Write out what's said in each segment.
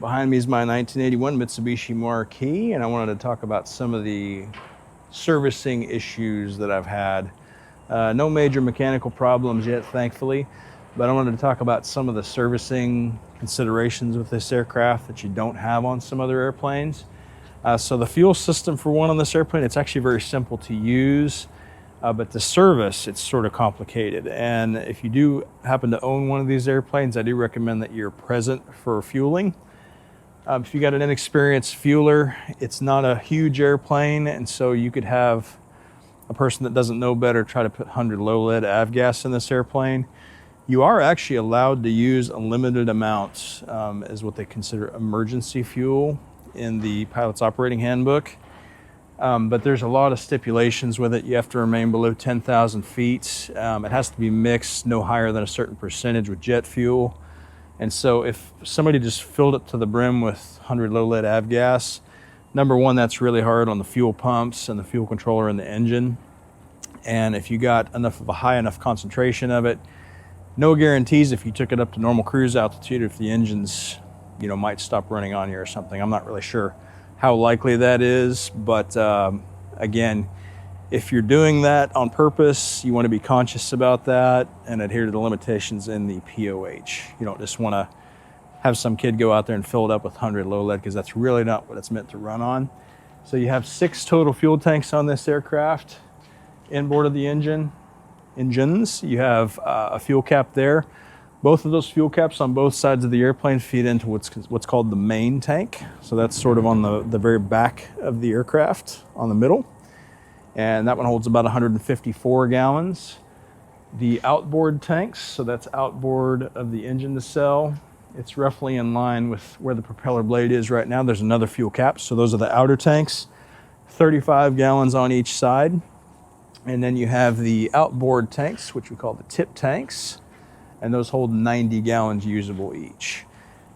Behind me is my 1981 Mitsubishi Marquee, and I wanted to talk about some of the servicing issues that I've had. No major mechanical problems yet, thankfully, but I wanted to talk about some of the servicing considerations with this aircraft that you don't have on some other airplanes. So the fuel system for one on this airplane, it's actually very simple to use, but the service, it's sort of complicated. And if you do happen to own one of these airplanes, I do recommend that you're present for fueling. If you got an inexperienced fueler, it's not a huge airplane, and so you could have a person that doesn't know better try to put 100 low lead avgas in this airplane. You are actually allowed to use unlimited amounts as what they consider emergency fuel in the pilot's operating handbook. But there's a lot of stipulations with it. You have to remain below 10,000 feet. It has to be mixed no higher than a certain percentage with jet fuel. And so if somebody just filled it to the brim with 100 low lead avgas, number one, that's really hard on the fuel pumps and the fuel controller in the engine. And if you got enough of a high enough concentration of it, no guarantees if you took it up to normal cruise altitude if the engines, might stop running on you or something. I'm not really sure how likely that is, but again, if you're doing that on purpose, you want to be conscious about that and adhere to the limitations in the POH. You don't just want to have some kid go out there and fill it up with 100 low lead, because that's really not what it's meant to run on. So you have 6 total fuel tanks on this aircraft inboard of the engines. You have a fuel cap there. Both of those fuel caps on both sides of the airplane feed into what's called the main tank. So that's sort of on the very back of the aircraft, on the middle. And that one holds about 154 gallons. The outboard tanks, so that's outboard of the engine nacelle. It's roughly in line with where the propeller blade is right now. There's another fuel cap, so those are the outer tanks, 35 gallons on each side. And then you have the outboard tanks, which we call the tip tanks, and those hold 90 gallons usable each.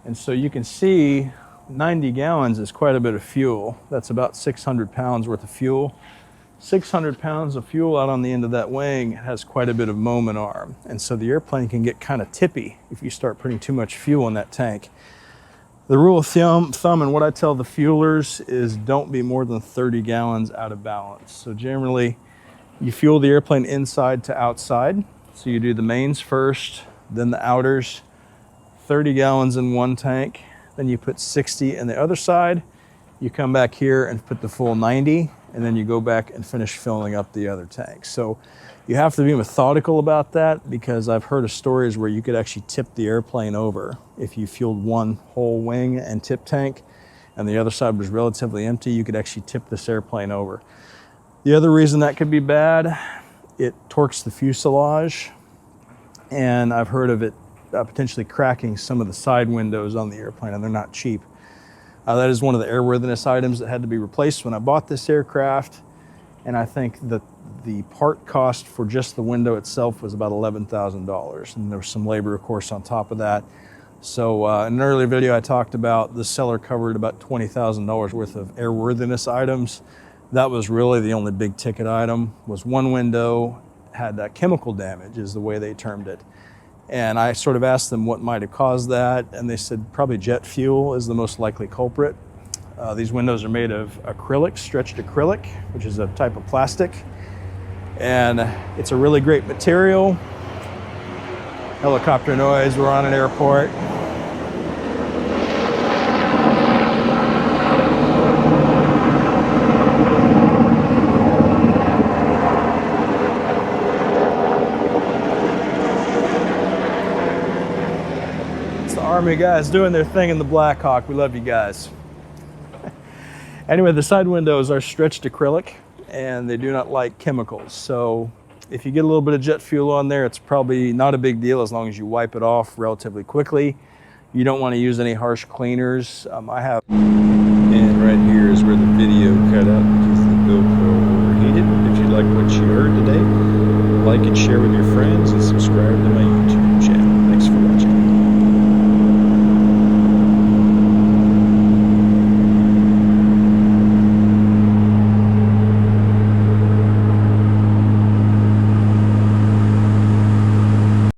And so you can see 90 gallons is quite a bit of fuel. That's about 600 pounds worth of fuel. 600 pounds of fuel out on the end of that wing has quite a bit of moment arm. And so the airplane can get kind of tippy if you start putting too much fuel in that tank. The rule of thumb and what I tell the fuelers is don't be more than 30 gallons out of balance. So generally, you fuel the airplane inside to outside. So you do the mains first, then the outers, 30 gallons in one tank, then you put 60 in the other side. You come back here and put the full 90, and then you go back and finish filling up the other tank. So you have to be methodical about that, because I've heard of stories where you could actually tip the airplane over. If you fueled one whole wing and tip tank and the other side was relatively empty, you could actually tip this airplane over. The other reason that could be bad, it torques the fuselage, and I've heard of it potentially cracking some of the side windows on the airplane, and they're not cheap. That is one of the airworthiness items that had to be replaced when I bought this aircraft, and I think that the part cost for just the window itself was about $11,000, and there was some labor, of course, on top of that. So in an earlier video I talked about the seller covered about $20,000 worth of airworthiness items. That was really the only big ticket item. Was one window had chemical damage, is the way they termed it. And I sort of asked them what might have caused that, and they said probably jet fuel is the most likely culprit. These windows are made of acrylic, stretched acrylic, which is a type of plastic. And it's a really great material. Helicopter noise, we're on an airport. Army guys doing their thing in the Black Hawk. We love you guys. Anyway, the side windows are stretched acrylic, and they do not like chemicals. So if you get a little bit of jet fuel on there, it's probably not a big deal as long as you wipe it off relatively quickly. You don't want to use any harsh cleaners. And right here is where the video cut out because the GoPro overheated. If you like what you heard today, like and share with your friends and subscribe to my YouTube.